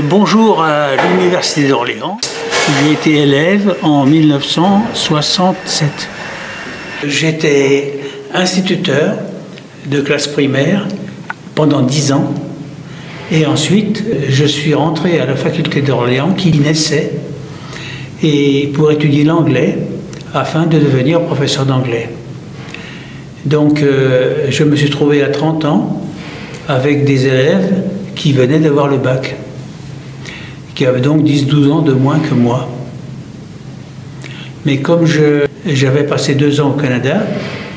Bonjour à l'Université d'Orléans. J'ai été élève en 1967. J'étais instituteur de classe primaire pendant 10 ans. Et ensuite, je suis rentré à la faculté d'Orléans qui naissait et pour étudier l'anglais afin de devenir professeur d'anglais. Donc, je me suis trouvé à 30 ans avec des élèves qui venaient d'avoir le bac, qui avaient donc 10-12 ans de moins que moi. Mais comme j'avais passé 2 ans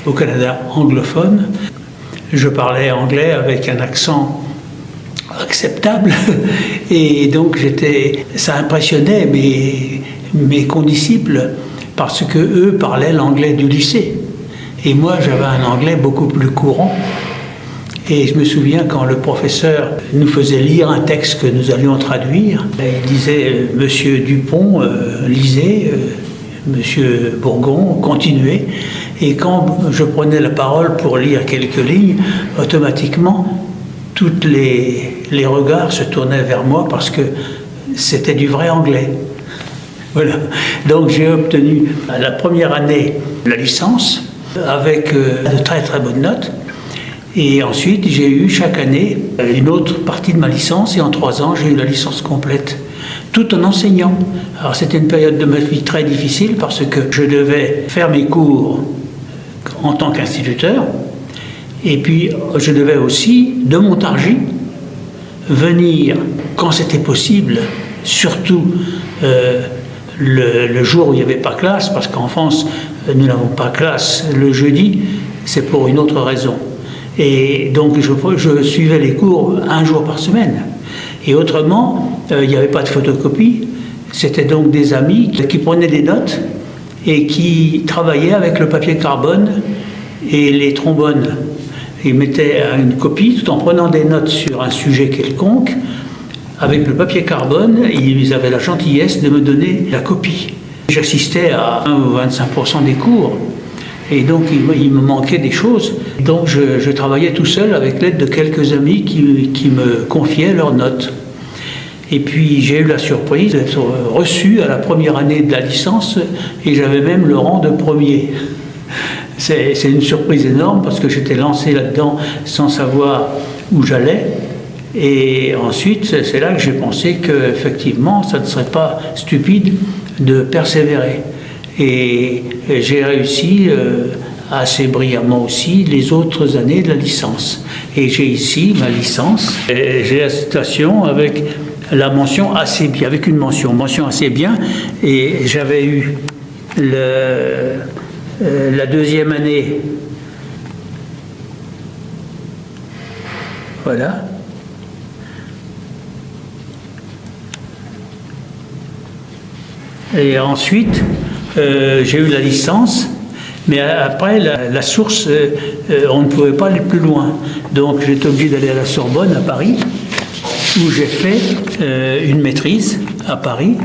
au Canada anglophone, je parlais anglais avec un accent acceptable et donc ça impressionnait mes condisciples parce que eux parlaient l'anglais du lycée et moi j'avais un anglais beaucoup plus courant. Et je me souviens quand le professeur nous faisait lire un texte que nous allions traduire, il disait « Monsieur Dupont, lisez, Monsieur Bourgon, continuez ». Et quand je prenais la parole pour lire quelques lignes, automatiquement, tous les regards se tournaient vers moi parce que c'était du vrai anglais. Voilà. Donc j'ai obtenu la première année la licence avec de très très bonnes notes. Et ensuite, j'ai eu chaque année une autre partie de ma licence et en 3 ans, j'ai eu la licence complète, tout en enseignant. Alors c'était une période de ma vie très difficile parce que je devais faire mes cours en tant qu'instituteur et puis je devais aussi, de Montargis, venir quand c'était possible, surtout le jour où il n'y avait pas classe, parce qu'en France, nous n'avons pas classe le jeudi, c'est pour une autre raison. Et donc je suivais les cours 1 jour par semaine. Et autrement, il n'y avait pas de photocopie. C'était donc des amis qui prenaient des notes et qui travaillaient avec le papier carbone et les trombones. Ils mettaient une copie tout en prenant des notes sur un sujet quelconque. Avec le papier carbone, ils avaient la gentillesse de me donner la copie. J'assistais à 1 ou 25% des cours. Et donc, il me manquait des choses. Donc, je travaillais tout seul avec l'aide de quelques amis qui me confiaient leurs notes. Et puis, j'ai eu la surprise d'être reçu à la première année de la licence et j'avais même le rang de premier. C'est une surprise énorme parce que j'étais lancé là-dedans sans savoir où j'allais. Et ensuite, c'est là que j'ai pensé qu'effectivement, ça ne serait pas stupide de persévérer. Et j'ai réussi assez brillamment aussi les autres années de la licence. Et j'ai ici ma licence. J'ai la citation avec la mention assez bien, avec une mention assez bien. Et j'avais eu la 2e année. Voilà. Et ensuite, j'ai eu la licence, mais après, la source, on ne pouvait pas aller plus loin. Donc, j'étais obligé d'aller à la Sorbonne, à Paris, où j'ai fait une maîtrise à Paris.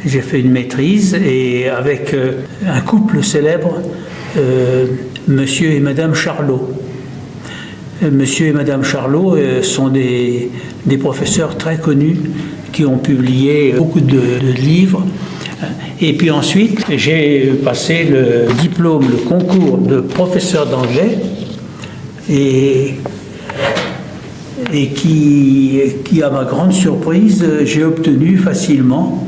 J'ai fait une maîtrise et avec un couple célèbre, Monsieur et Madame Charlot. Monsieur et Madame Charlot sont des professeurs très connus qui ont publié beaucoup de livres. Et puis ensuite, j'ai passé le diplôme, le concours de professeur d'anglais et qui, à ma grande surprise, j'ai obtenu facilement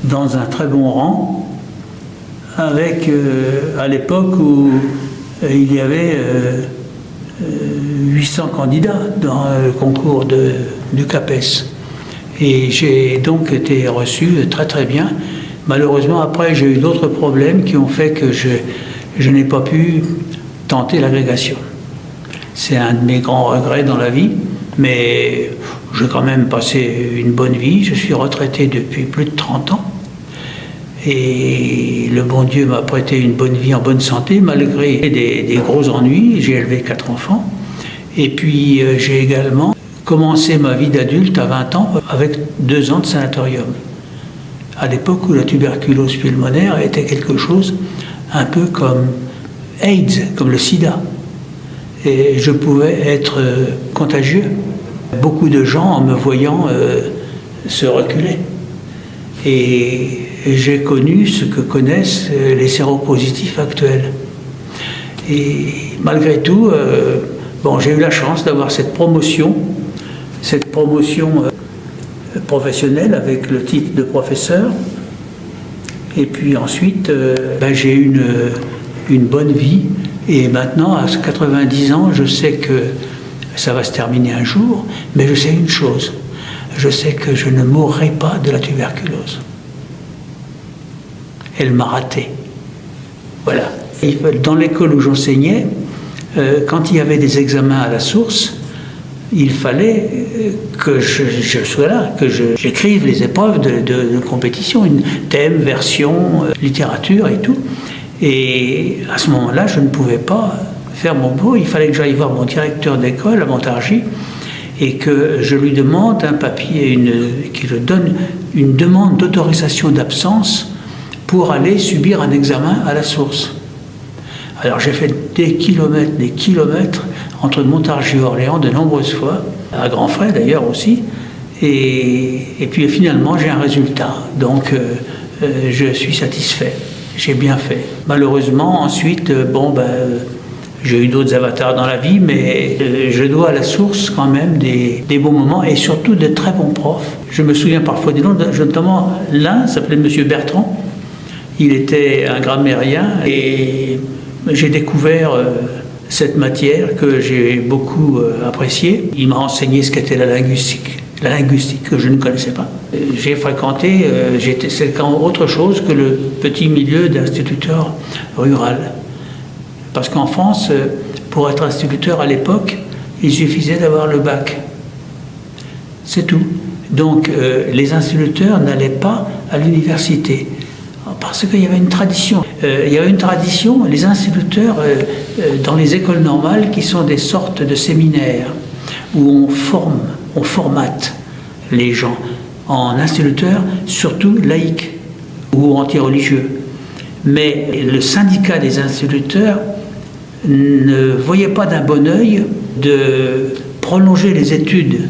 dans un très bon rang avec, à l'époque où il y avait 800 candidats dans le concours du CAPES. Et j'ai donc été reçu très très bien. Malheureusement, après, j'ai eu d'autres problèmes qui ont fait que je n'ai pas pu tenter l'agrégation. C'est un de mes grands regrets dans la vie, mais j'ai quand même passé une bonne vie. Je suis retraité depuis plus de 30 ans. Et le bon Dieu m'a prêté une bonne vie en bonne santé, malgré des gros ennuis. J'ai élevé 4 enfants. Et puis, j'ai également commencé ma vie d'adulte à 20 ans avec 2 ans de sanatorium. À l'époque où la tuberculose pulmonaire était quelque chose un peu comme AIDS, comme le sida. Et je pouvais être contagieux. Beaucoup de gens, en me voyant, se reculaient. Et j'ai connu ce que connaissent les séropositifs actuels. Et malgré tout, j'ai eu la chance d'avoir cette promotion professionnelle avec le titre de professeur. Et puis ensuite, j'ai eu une bonne vie. Et maintenant, à 90 ans, je sais que ça va se terminer un jour, mais je sais une chose, je sais que je ne mourrai pas de la tuberculose. Elle m'a raté. Voilà. Et dans l'école où j'enseignais, quand il y avait des examens à la source, il fallait que je sois là, que j'écrive les épreuves de compétition, une thème, version, littérature et tout. Et à ce moment-là, je ne pouvais pas faire mon boulot. Il fallait que j'aille voir mon directeur d'école à Montargis et que je lui demande un papier, qu'il donne une demande d'autorisation d'absence pour aller subir un examen à la source. Alors j'ai fait des kilomètres entre Montargis et Orléans de nombreuses fois, à grands frais d'ailleurs aussi, et puis finalement j'ai un résultat. Donc je suis satisfait. J'ai bien fait. Malheureusement, ensuite, j'ai eu d'autres avatars dans la vie, mais je dois à la source quand même des bons moments et surtout de très bons profs. Je me souviens parfois des noms, notamment l'un s'appelait M. Bertrand. Il était un grammairien et j'ai découvert cette matière que j'ai beaucoup appréciée. Il m'a enseigné ce qu'était la linguistique que je ne connaissais pas. J'ai fréquenté, c'est autre chose que le petit milieu d'instituteur rural. Parce qu'en France, pour être instituteur à l'époque, il suffisait d'avoir le bac. C'est tout. Donc les instituteurs n'allaient pas à l'université. Parce qu'il y avait une tradition. Les instituteurs dans les écoles normales qui sont des sortes de séminaires où on formate les gens en instituteurs, surtout laïcs ou anti-religieux. Mais le syndicat des instituteurs ne voyait pas d'un bon œil de prolonger les études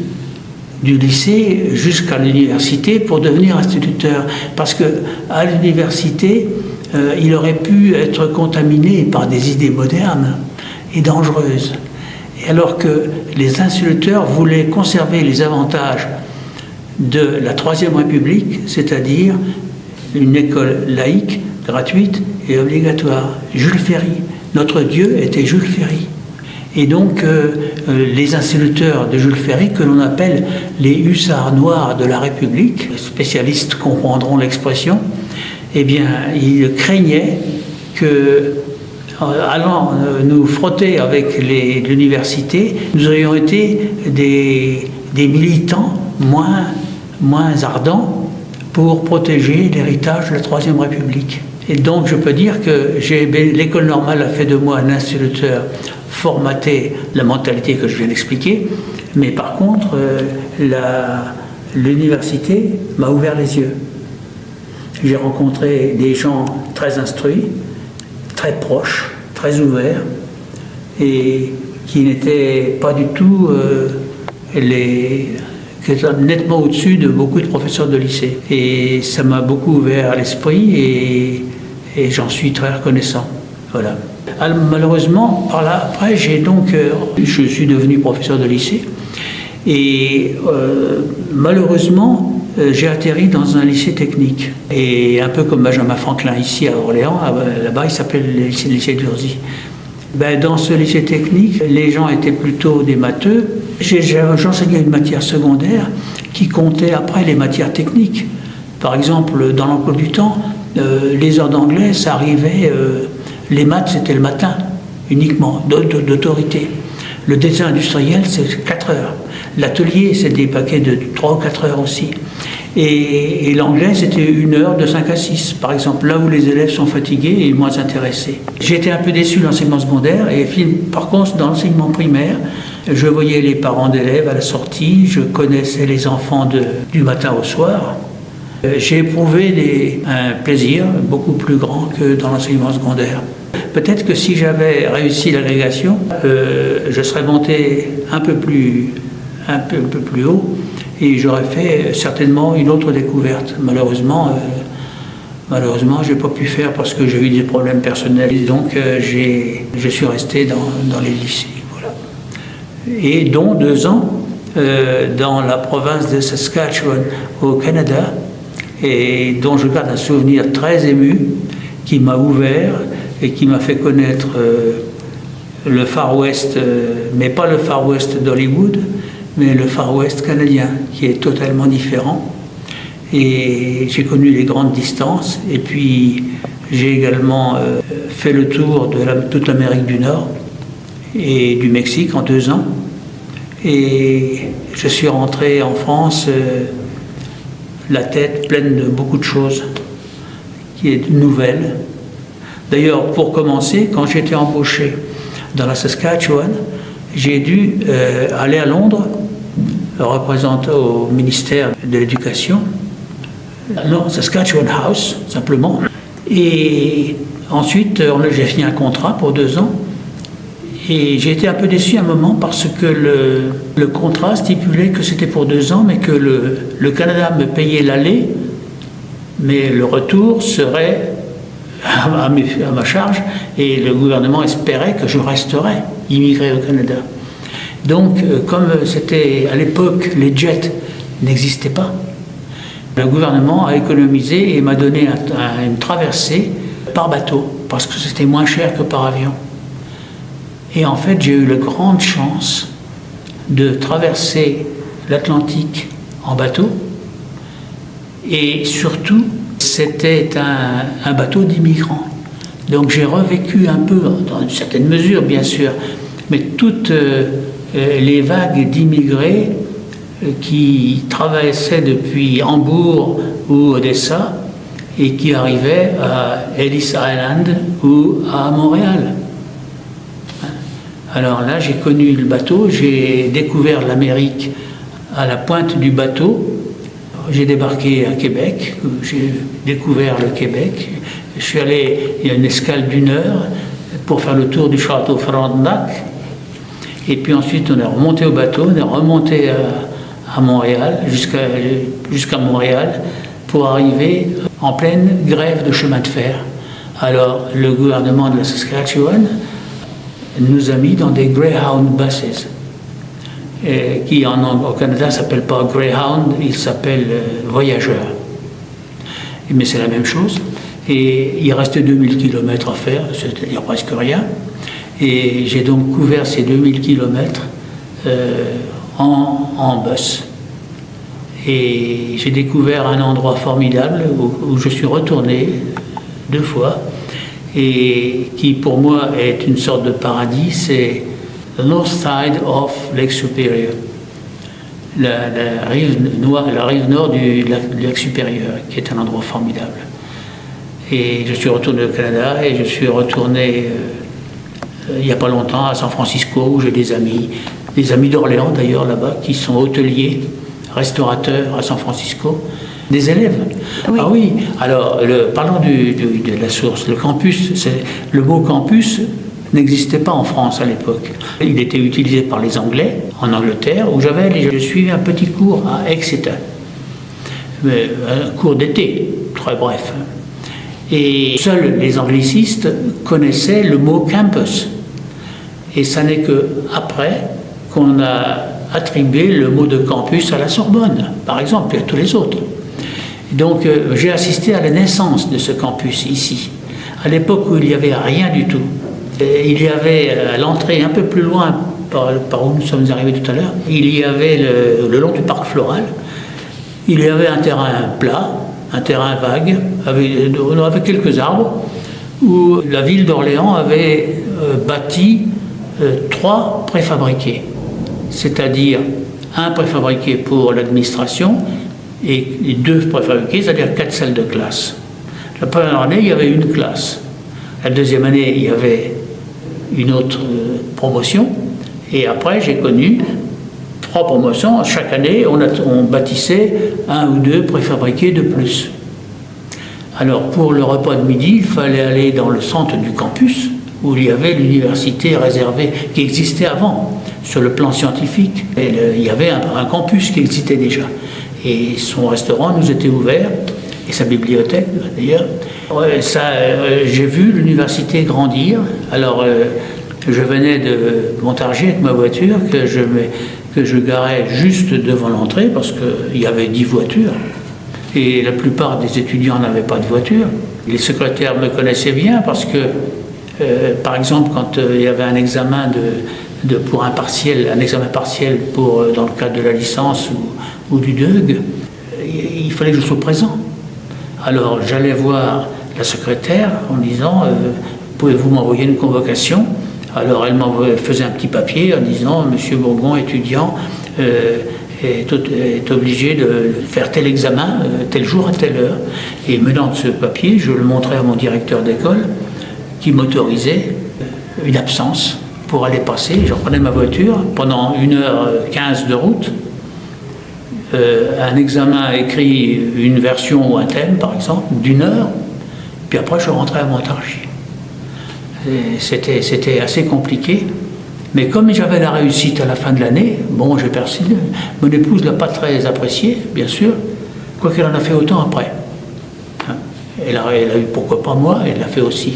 du lycée jusqu'à l'université pour devenir instituteur. Parce qu'à l'université, il aurait pu être contaminé par des idées modernes et dangereuses. Et alors que les instituteurs voulaient conserver les avantages de la Troisième République, c'est-à-dire une école laïque, gratuite et obligatoire. Jules Ferry, notre Dieu était Jules Ferry. Et donc, les instituteurs de Jules Ferry, que l'on appelle les hussards noirs de la République, les spécialistes comprendront l'expression, eh bien, ils craignaient que, allant nous frotter avec l'université, nous aurions été des militants moins ardents pour protéger l'héritage de la Troisième République. Et donc, je peux dire que l'école normale a fait de moi un instituteur formaté, la mentalité que je viens d'expliquer, mais par contre, l'université m'a ouvert les yeux. J'ai rencontré des gens très instruits, très proches, très ouverts, et qui n'étaient pas du tout qui étaient nettement au-dessus de beaucoup de professeurs de lycée. Et ça m'a beaucoup ouvert l'esprit et j'en suis très reconnaissant. Voilà. Alors, malheureusement, par là, après, je suis devenu professeur de lycée et malheureusement, j'ai atterri dans un lycée technique. Et un peu comme Benjamin Franklin ici à Orléans, là-bas, il s'appelle le lycée d'Urzy. Dans ce lycée technique, les gens étaient plutôt des matheux. J'enseignais une matière secondaire qui comptait après les matières techniques. Par exemple, dans l'emploi du temps, les heures d'anglais, ça arrivait, les maths, c'était le matin, uniquement, d'autorité. Le dessin industriel, c'est 4 heures. L'atelier, c'est des paquets de 3 ou 4 heures aussi. Et l'anglais, c'était 1 heure de 5 à 6, par exemple, là où les élèves sont fatigués et moins intéressés. J'ai été un peu déçu de l'enseignement secondaire, et par contre, dans l'enseignement primaire, je voyais les parents d'élèves à la sortie, je connaissais les enfants du matin au soir. J'ai éprouvé un plaisir beaucoup plus grand que dans l'enseignement secondaire. Peut-être que si j'avais réussi l'agrégation, je serais monté un peu plus un peu plus haut, et j'aurais fait certainement une autre découverte. Malheureusement, je n'ai pas pu faire parce que j'ai eu des problèmes personnels. Et donc, je suis resté dans les lycées. Voilà. Et dont 2 ans dans la province de Saskatchewan, au Canada, et dont je garde un souvenir très ému, qui m'a ouvert et qui m'a fait connaître le Far West, mais pas le Far West d'Hollywood, mais le Far West canadien, qui est totalement différent. Et j'ai connu les grandes distances, et puis j'ai également fait le tour de toute l'Amérique du Nord et du Mexique en 2 ans. Et je suis rentré en France la tête pleine de beaucoup de choses, qui est nouvelle. D'ailleurs, pour commencer, quand j'étais embauché dans la Saskatchewan, j'ai dû aller à Londres, représenter au ministère de l'Éducation, non, Saskatchewan House, simplement. Et ensuite, j'ai fini un contrat pour 2 ans. Et j'ai été un peu déçu à un moment parce que le contrat stipulait que c'était pour 2 ans, mais que le Canada me payait l'aller, mais le retour serait à ma charge, et le gouvernement espérait que je resterais immigré au Canada. Donc, comme c'était à l'époque, les jets n'existaient pas, le gouvernement a économisé et m'a donné une traversée par bateau, parce que c'était moins cher que par avion. Et en fait, j'ai eu la grande chance de traverser l'Atlantique en bateau. Et surtout, c'était un bateau d'immigrants. Donc j'ai revécu un peu, dans une certaine mesure bien sûr, mais toutes les vagues d'immigrés qui traversaient depuis Hambourg ou Odessa et qui arrivaient à Ellis Island ou à Montréal. Alors là, j'ai connu le bateau, j'ai découvert l'Amérique à la pointe du bateau. J'ai débarqué à Québec, j'ai découvert le Québec. Je suis allé, il y a une escale d'1 heure pour faire le tour du château Frontenac. Et puis ensuite, on est remonté au bateau, on est remonté à Montréal, jusqu'à Montréal, pour arriver en pleine grève de chemin de fer. Alors, le gouvernement de la Saskatchewan nous a mis dans des Greyhound buses, qui au Canada ne s'appelle pas Greyhound, il s'appelle Voyageur. Mais c'est la même chose. Et il restait 2000 km à faire, c'est-à-dire presque rien. Et j'ai donc couvert ces 2000 km en bus. Et j'ai découvert un endroit formidable où je suis retourné 2 fois, et qui pour moi est une sorte de paradis, c'est the north side of Lake Superior, la rive nord du lac Supérieur, qui est un endroit formidable. Et je suis retourné au Canada, et je suis retourné il n'y a pas longtemps à San Francisco, où j'ai des amis d'Orléans d'ailleurs là-bas, qui sont hôteliers, restaurateurs à San Francisco. Des élèves. Oui. Ah oui, alors parlons de la source. Le campus, le mot campus n'existait pas en France à l'époque. Il était utilisé par les Anglais en Angleterre, où je suivais un petit cours à Exeter, un cours d'été, très bref. Et seuls les anglicistes connaissaient le mot campus. Et ça n'est qu'après qu'on a attribué le mot de campus à la Sorbonne, par exemple, et à tous les autres. Donc j'ai assisté à la naissance de ce campus ici, à l'époque où il n'y avait rien du tout. Il y avait à l'entrée, un peu plus loin, par où nous sommes arrivés tout à l'heure, il y avait le long du parc floral, il y avait un terrain plat, un terrain vague, avec quelques arbres, où la ville d'Orléans avait bâti 3 préfabriqués, c'est-à-dire un préfabriqué pour l'administration, et 2 préfabriqués, c'est-à-dire 4 salles de classe. La première année, il y avait une classe. La deuxième année, il y avait une autre promotion. Et après, j'ai connu 3 promotions. Chaque année, on bâtissait 1 ou 2 préfabriqués de plus. Alors, pour le repas de midi, il fallait aller dans le centre du campus, où il y avait l'université réservée, qui existait avant. sur le plan scientifique. Il y avait un campus qui existait déjà. Et son restaurant nous était ouvert, et sa bibliothèque d'ailleurs. J'ai vu l'université grandir. Alors, je venais de Montargis avec ma voiture, que je garais juste devant l'entrée, parce qu'il y avait 10 voitures. Et la plupart des étudiants n'avaient pas de voiture. Les secrétaires me connaissaient bien, parce que, par exemple, quand il y avait un examen pour un examen partiel dans le cadre de la licence ou du DEUG, il fallait que je sois présent. Alors j'allais voir la secrétaire en disant pouvez-vous m'envoyer une convocation? Alors elle faisait un petit papier en disant Monsieur Bourgon, étudiant, est obligé de faire tel examen, tel jour à telle heure. Et menant de ce papier, je le montrais à mon directeur d'école qui m'autorisait une absence pour aller passer. Je prenais ma voiture pendant 1h15 de route. Un examen écrit, une version ou un thème par exemple, d'1 heure, puis après je rentrais à Montargis. C'était assez compliqué, mais comme j'avais la réussite à la fin de l'année, bon, j'ai persisté. Mon épouse ne l'a pas très apprécié, bien sûr, quoiqu'elle en a fait autant après. Elle a eu, pourquoi pas moi, elle l'a fait aussi.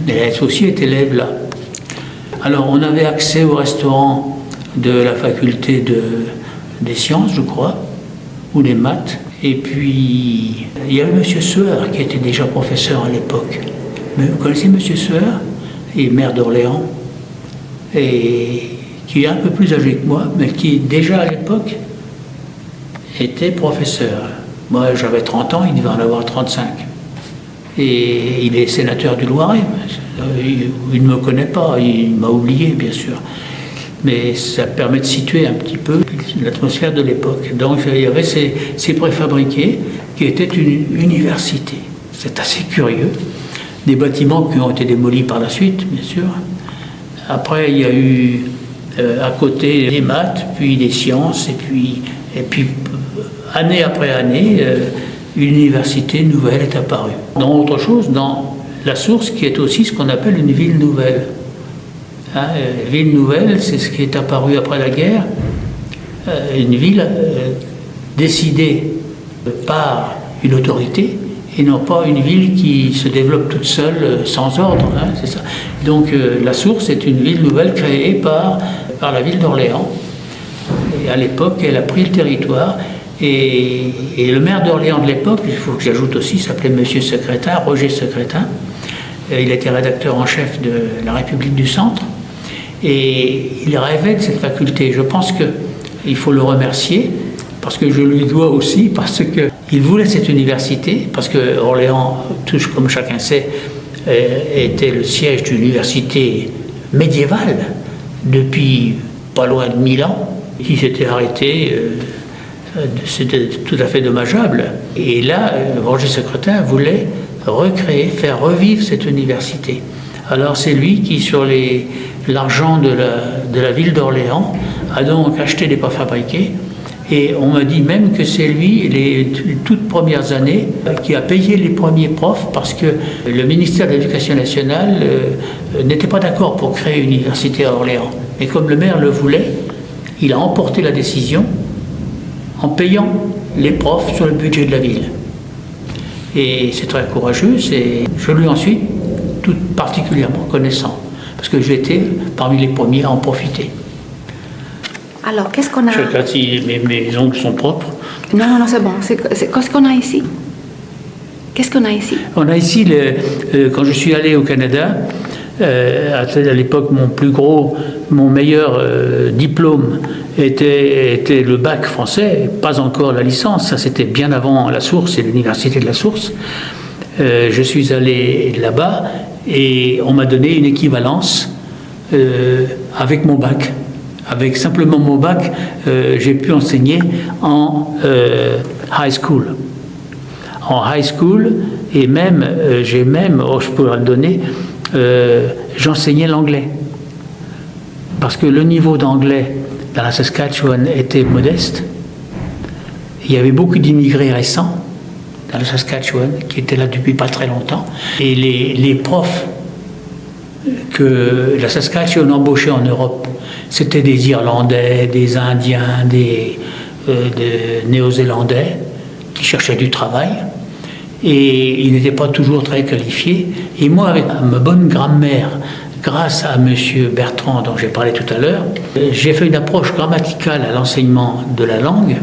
Elle aussi est élève là. Alors on avait accès au restaurant de la faculté des sciences, je crois, ou des maths. Et puis, il y avait M. Sueur, qui était déjà professeur à l'époque. Mais vous connaissez M. Sueur, il est maire d'Orléans, et qui est un peu plus âgé que moi, mais qui, déjà à l'époque, était professeur. Moi, j'avais 30 ans, il devait en avoir 35. Et il est sénateur du Loiret. Il ne me connaît pas, il m'a oublié, bien sûr. Mais ça permet de situer un petit peu l'atmosphère de l'époque. Donc il y avait ces préfabriqués qui étaient une université. C'est assez curieux. Des bâtiments qui ont été démolis par la suite, bien sûr. Après, il y a eu à côté des maths, puis des sciences, et puis année après année, une université nouvelle est apparue. Dans autre chose, dans la Source, qui est aussi ce qu'on appelle une ville nouvelle. Ville nouvelle, c'est ce qui est apparu après la guerre, une ville décidée par une autorité et non pas une ville qui se développe toute seule sans ordre, c'est ça. Donc la Source est une ville nouvelle créée par la ville d'Orléans. Et à l'époque, elle a pris le territoire et le maire d'Orléans de l'époque, il faut que j'ajoute aussi, s'appelait Monsieur Secrétin, Roger Secrétin. Il était rédacteur en chef de la République du Centre. Et il rêvait de cette faculté. Je pense qu'il faut le remercier, parce que je lui dois aussi, parce qu'il voulait cette université, parce que Orléans, comme chacun sait, était le siège d'une université médiévale depuis pas loin de 1000 ans, qui s'était arrêtée. C'était tout à fait dommageable. Et là, Roger Secrétin voulait faire revivre cette université. Alors c'est lui qui, sur l'argent de la ville d'Orléans, a donc acheté des préfabriqués. Et on m'a dit même que c'est lui, les toutes premières années, qui a payé les premiers profs, parce que le ministère de l'Éducation nationale n'était pas d'accord pour créer une université à Orléans. Et comme le maire le voulait, il a emporté la décision en payant les profs sur le budget de la ville. Et c'est très courageux, je lui en suis tout particulièrement connaissant, parce que j'étais parmi les premiers à en profiter. Alors, qu'est-ce qu'on a... Je regarde si mes ongles sont propres. Non, c'est bon. Qu'est-ce qu'on a ici? Qu'est-ce qu'on a ici? On a ici, quand je suis allé au Canada, à l'époque, mon meilleur diplôme était le bac français, pas encore la licence. Ça, c'était bien avant la Source et l'université de la Source. Je suis allé là-bas et on m'a donné une équivalence avec mon bac. Avec simplement mon bac, j'ai pu enseigner en high school. En high school, et même, je pourrais le donner, j'enseignais l'anglais. Parce que le niveau d'anglais dans la Saskatchewan était modeste. Il y avait beaucoup d'immigrés récents dans la Saskatchewan qui étaient là depuis pas très longtemps. Et les profs que la Saskatchewan embauchait en Europe, C'était des Irlandais, des Indiens, des Néo-Zélandais qui cherchaient du travail. Et ils n'étaient pas toujours très qualifiés. Et moi, avec ma bonne grammaire, grâce à M. Bertrand, dont j'ai parlé tout à l'heure, j'ai fait une approche grammaticale à l'enseignement de la langue.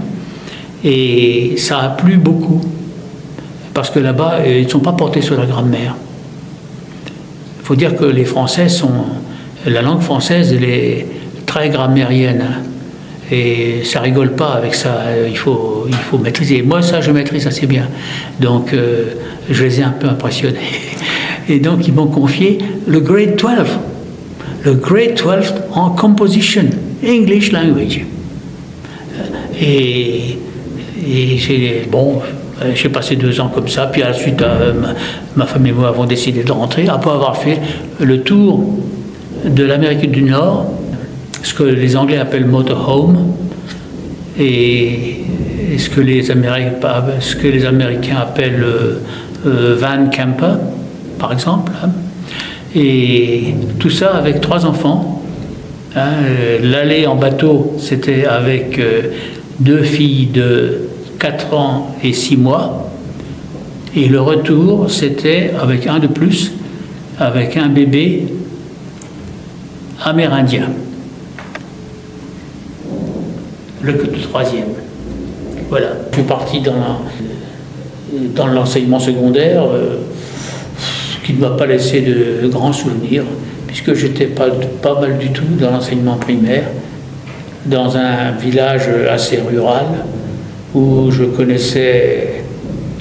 Et ça a plu beaucoup. Parce que là-bas, ils ne sont pas portés sur la grammaire. Il faut dire que les Français la langue française, elle est très grammairienne. Et ça rigole pas avec ça, il faut maîtriser. Moi, ça, je maîtrise assez bien. Donc, je les ai un peu impressionnés. Et donc, ils m'ont confié le Grade 12. Le Grade 12 en Composition, English Language. Et j'ai passé 2 ans comme ça. Puis à la suite, ma femme et moi avons décidé de rentrer, après avoir fait le tour de l'Amérique du Nord, ce que les Anglais appellent motorhome, et ce que les Américains appellent van camper, par exemple. Et tout ça avec 3 enfants. L'aller en bateau, c'était avec 2 filles de 4 ans et 6 mois. Et le retour, c'était avec un de plus, avec un bébé amérindien. Le 3e. Voilà. Je suis parti dans l'enseignement secondaire, qui ne m'a pas laissé de grands souvenirs, puisque j'étais pas mal du tout dans l'enseignement primaire, dans un village assez rural, où je connaissais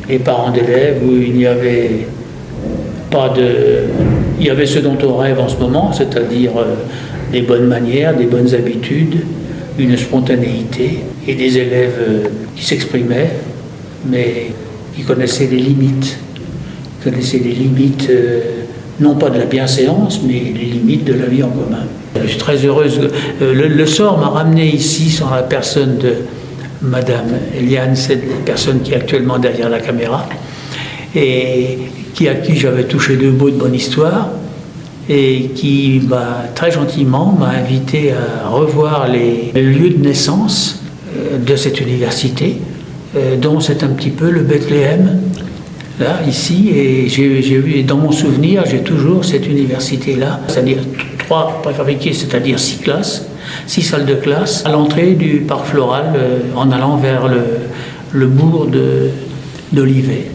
les parents d'élèves, où il n'y avait pas de... Il y avait ce dont on rêve en ce moment, c'est-à-dire des bonnes manières, des bonnes habitudes, une spontanéité et des élèves qui s'exprimaient, mais qui connaissaient les limites. Non pas de la bienséance, mais les limites de la vie en commun. Je suis très heureuse. Le sort m'a ramené ici sur la personne de Madame Eliane, cette personne qui est actuellement derrière la caméra, et à qui j'avais touché 2 mots de bonne histoire, et qui très gentiment m'a invité à revoir les lieux de naissance de cette université, dont c'est un petit peu le Bethléem, là, ici, et j'ai vu, dans mon souvenir, j'ai toujours cette université-là, c'est-à-dire 3 préfabriqués, c'est-à-dire 6 classes, 6 salles de classe, à l'entrée du parc floral, en allant vers le bourg d'Olivet.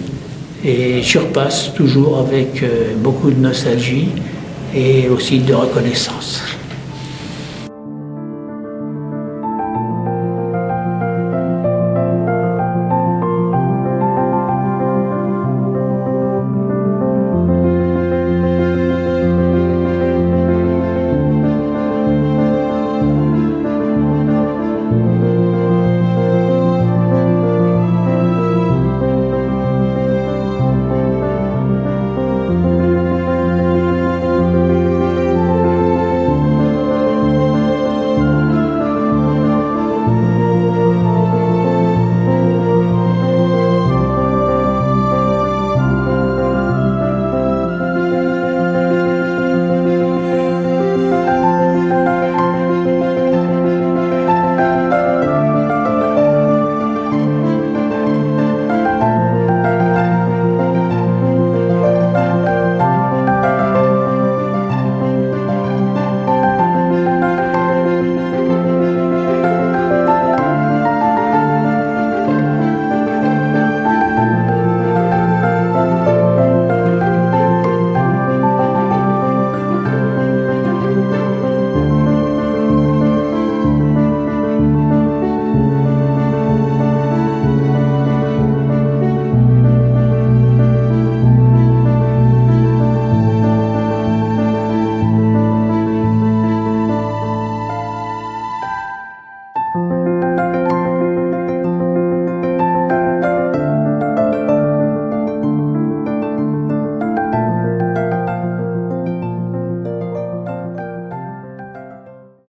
Et je repasse toujours avec beaucoup de nostalgie et aussi de reconnaissance.